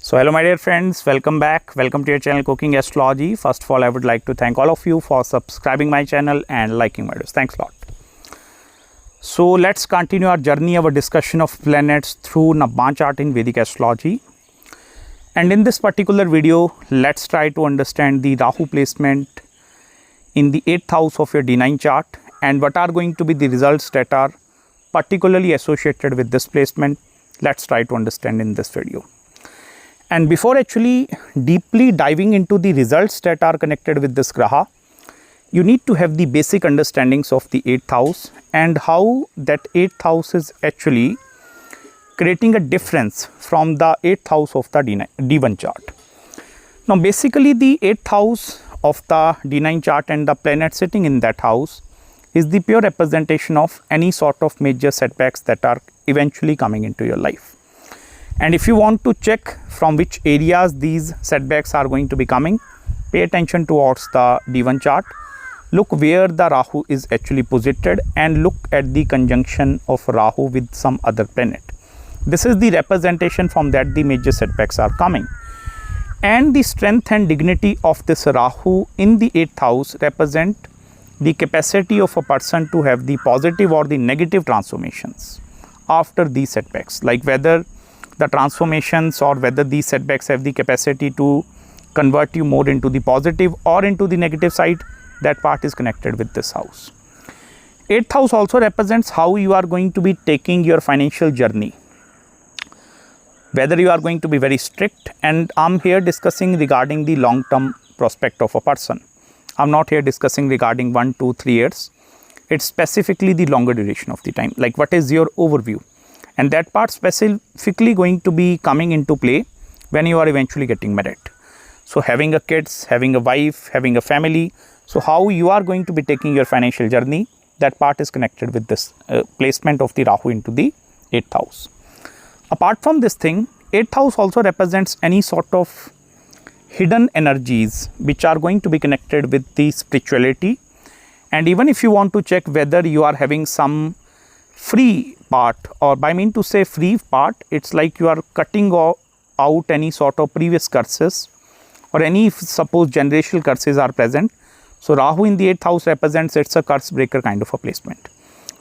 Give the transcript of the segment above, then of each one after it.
So hello my dear friends, welcome back. Welcome to your channel Cooking Astrology. First of all, I would like to thank all of you for subscribing my channel and liking my videos. Thanks a lot. So let's continue our journey, our discussion of planets through Navamsa Chart in Vedic Astrology. And in this particular video, let's try to understand the Rahu placement in the 8th house of your D-9 chart and what are going to be the results that are particularly associated with this placement. Let's try to understand in this video. And before actually deeply diving into the results that are connected with this graha, you need to have the basic understandings of the 8th house and how that 8th house is actually creating a difference from the 8th house of the D1 chart. Now basically the 8th house of the D9 chart and the planet sitting in that house is the pure representation of any sort of major setbacks that are eventually coming into your life. And if you want to check from which areas these setbacks are going to be coming, pay attention towards the D1 chart. Look where the Rahu is actually posited and look at the conjunction of Rahu with some other planet. This is the representation from that the major setbacks are coming. And the strength and dignity of this Rahu in the 8th house represent the capacity of a person to have the positive or the negative transformations after these setbacks, like whether the transformations or whether these setbacks have the capacity to convert you more into the positive or into the negative side. That part is connected with this house. 8th house also represents how you are going to be taking your financial journey, whether you are going to be very strict, and I'm here discussing regarding the long-term prospect of a person. I'm not here discussing regarding 1, 2, 3 years. It's specifically the longer duration of the time, like what is your overview. And that part specifically going to be coming into play when you are eventually getting married. So having a kids, having a wife, having a family. So how you are going to be taking your financial journey, that part is connected with this placement of the Rahu into the 8th house. Apart from this thing, 8th house also represents any sort of hidden energies which are going to be connected with the spirituality. And even if you want to check whether you are having some free part, or by mean to say free part, it's like you are cutting out any sort of previous curses or any suppose generational curses are present. So Rahu in the 8th house represents it's a curse breaker kind of a placement.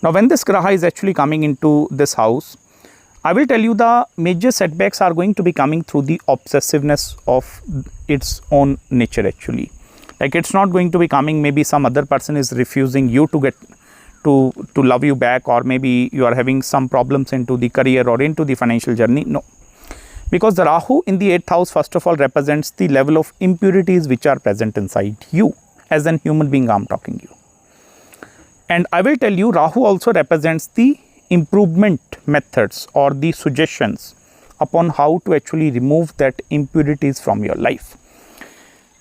Now when this graha is actually coming into this house, I will tell you the major setbacks are going to be coming through the obsessiveness of its own nature actually. Like it's not going to be coming, maybe some other person is refusing you to get to love you back, or maybe you are having some problems into the career or into the financial journey. No, because the Rahu in the 8th house first of all represents the level of impurities which are present inside you as an human being. I'm talking you. And I will tell you Rahu also represents the improvement methods or the suggestions upon how to actually remove that impurities from your life.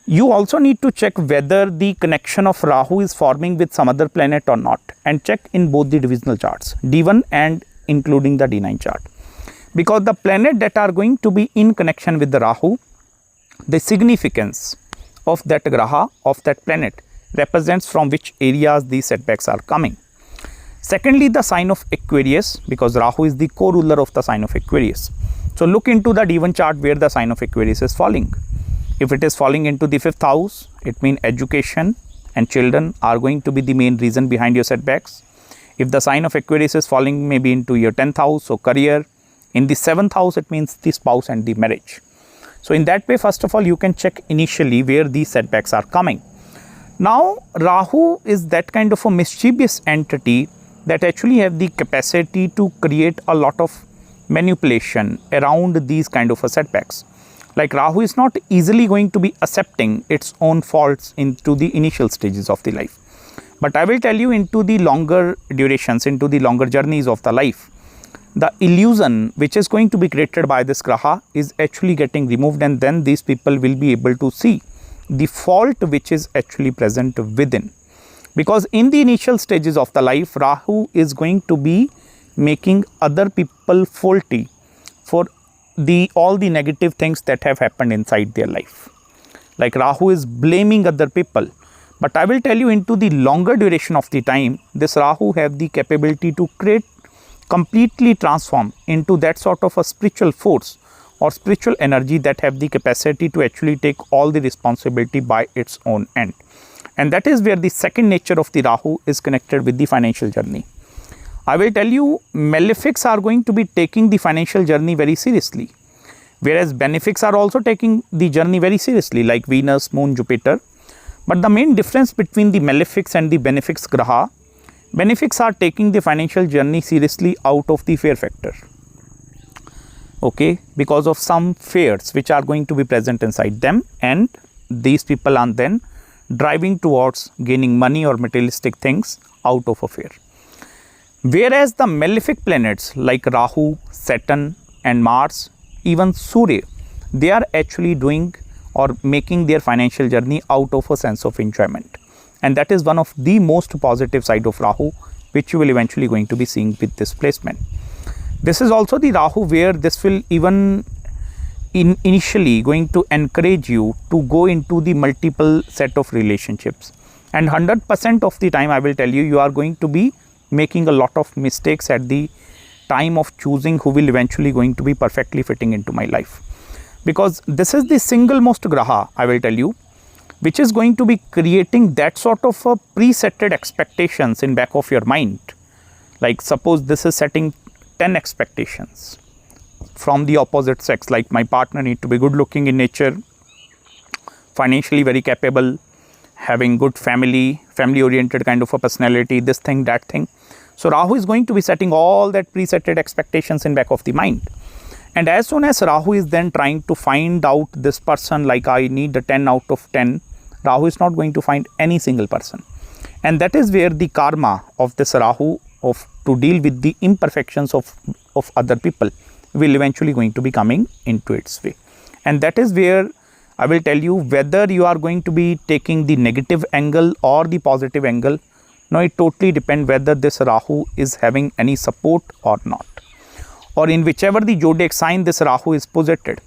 You also need to check whether the connection of Rahu is forming with some other planet or not, and check in both the divisional charts, D1 and including the D9 chart. Because the planet that are going to be in connection with the Rahu, the significance of that graha, of that planet, represents from which areas these setbacks are coming. Secondly, the sign of Aquarius, because Rahu is the co-ruler of the sign of Aquarius. So look into the D1 chart where the sign of Aquarius is falling. If it is falling into the 5th house, it means education and children are going to be the main reason behind your setbacks. If the sign of Aquarius is falling maybe into your 10th house, so career. In the 7th house, it means the spouse and the marriage. So in that way, first of all, you can check initially where these setbacks are coming. Now, Rahu is that kind of a mischievous entity that actually have the capacity to create a lot of manipulation around these kind of a setbacks. Like Rahu is not easily going to be accepting its own faults into the initial stages of the life. But I will tell you into the longer durations, into the longer journeys of the life, the illusion which is going to be created by this graha is actually getting removed, and then these people will be able to see the fault which is actually present within. Because in the initial stages of the life, Rahu is going to be making other people faulty for all the negative things that have happened inside their life. Like Rahu is blaming other people. But I will tell you into the longer duration of the time, this Rahu have the capability to create, completely transform into that sort of a spiritual force or spiritual energy that have the capacity to actually take all the responsibility by its own end. And that is where the second nature of the Rahu is connected with the financial journey. I will tell you, malefics are going to be taking the financial journey very seriously, whereas benefics are also taking the journey very seriously, like Venus, Moon, Jupiter. But the main difference between the malefics and the benefics graha, benefics are taking the financial journey seriously out of the fear factor. Okay, because of some fears which are going to be present inside them, and these people are then driving towards gaining money or materialistic things out of a fear. Whereas the malefic planets like Rahu, Saturn and Mars, even Surya, they are actually doing or making their financial journey out of a sense of enjoyment. And that is one of the most positive side of Rahu, which you will eventually going to be seeing with this placement. This is also the Rahu where this will even initially going to encourage you to go into the multiple set of relationships. And 100% of the time I will tell you, you are going to be making a lot of mistakes at the time of choosing who will eventually going to be perfectly fitting into my life. Because this is the single most graha, I will tell you, which is going to be creating that sort of a presetted expectations in back of your mind. Like suppose this is setting 10 expectations from the opposite sex, like my partner need to be good looking in nature, financially very capable, having good family oriented kind of a personality, this thing, that thing. So Rahu is going to be setting all that presetted expectations in back of the mind. And as soon as Rahu is then trying to find out this person, like I need a 10 out of 10, Rahu is not going to find any single person. And that is where the karma of this Rahu of to deal with the imperfections of other people will eventually going to be coming into its way. And that is where I will tell you whether you are going to be taking the negative angle or the positive angle. Now it totally depends whether this Rahu is having any support or not, or in whichever the zodiac sign this Rahu is posited.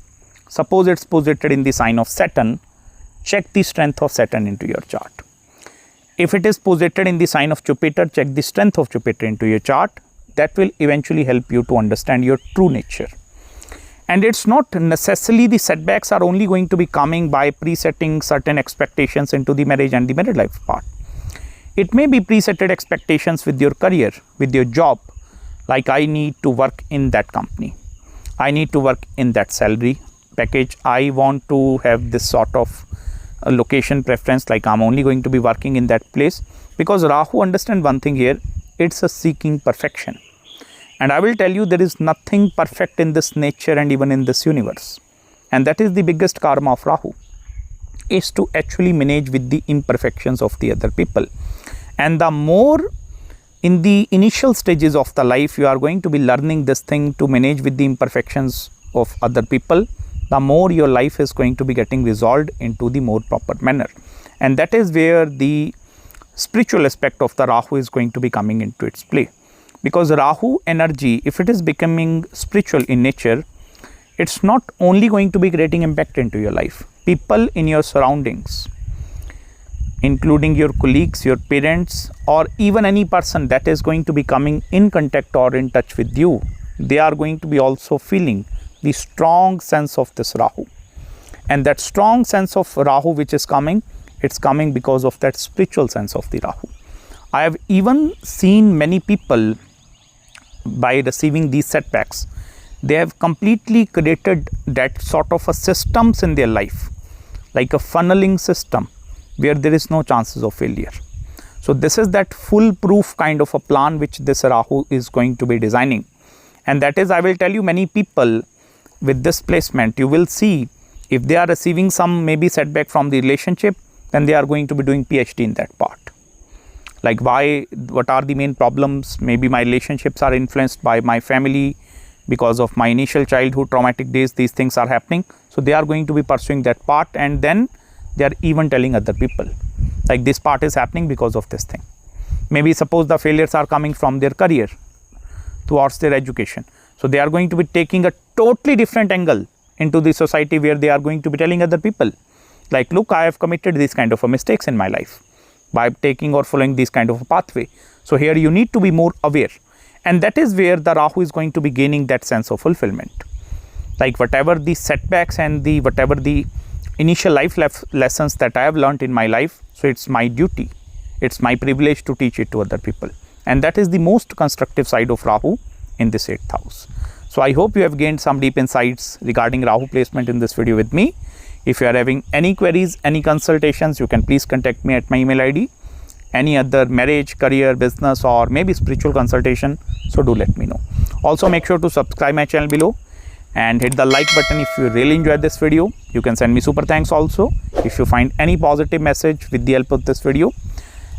Suppose it's posited in the sign of Saturn, check the strength of Saturn into your chart. If it is posited in the sign of Jupiter, check the strength of Jupiter into your chart. That will eventually help you to understand your true nature. And it's not necessarily the setbacks are only going to be coming by presetting certain expectations into the marriage and the married life part. It may be presetted expectations with your career, with your job, like I need to work in that company, I need to work in that salary package, I want to have this sort of a location preference, like I'm only going to be working in that place. Because Rahu, understand one thing here, it's a seeking perfection. And I will tell you, there is nothing perfect in this nature and even in this universe. And that is the biggest karma of Rahu, is to actually manage with the imperfections of the other people. And the more in the initial stages of the life you are going to be learning this thing to manage with the imperfections of other people, the more your life is going to be getting resolved into the more proper manner. And that is where the spiritual aspect of the Rahu is going to be coming into its play. Because Rahu energy, if it is becoming spiritual in nature, it's not only going to be creating impact into your life. People in your surroundings, including your colleagues, your parents, or even any person that is going to be coming in contact or in touch with you, they are going to be also feeling the strong sense of this Rahu. And that strong sense of Rahu which is coming, it's coming because of that spiritual sense of the Rahu. I have even seen many people, by receiving these setbacks, they have completely created that sort of a systems in their life, like a funneling system where there is no chances of failure. So this is that foolproof kind of a plan which this Rahu is going to be designing. And that is, I will tell you, many people with this placement, you will see if they are receiving some maybe setback from the relationship, then they are going to be doing PhD in that part. Like what are the main problems? Maybe my relationships are influenced by my family because of my initial childhood traumatic days, these things are happening. So they are going to be pursuing that part, and then they are even telling other people like this part is happening because of this thing. Maybe suppose the failures are coming from their career towards their education. So they are going to be taking a totally different angle into the society where they are going to be telling other people like, look, I have committed these kind of mistakes in my life by taking or following this kind of a pathway. So here you need to be more aware. And that is where the Rahu is going to be gaining that sense of fulfillment. Like whatever the setbacks and the whatever the initial life lessons that I have learned in my life, so it's my duty, it's my privilege to teach it to other people. And that is the most constructive side of Rahu in this 8th house. So I hope you have gained some deep insights regarding Rahu placement in this video with me. If you are having any queries, any consultations, you can please contact me at my email ID. Any other marriage, career, business, or maybe spiritual consultation, so do let me know. Also make sure to subscribe my channel below and hit the like button if you really enjoyed this video. You can send me super thanks also if you find any positive message with the help of this video.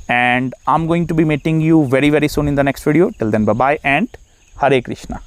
And I'm going to be meeting you very soon in the next video. Till then, bye bye and Hare Krishna.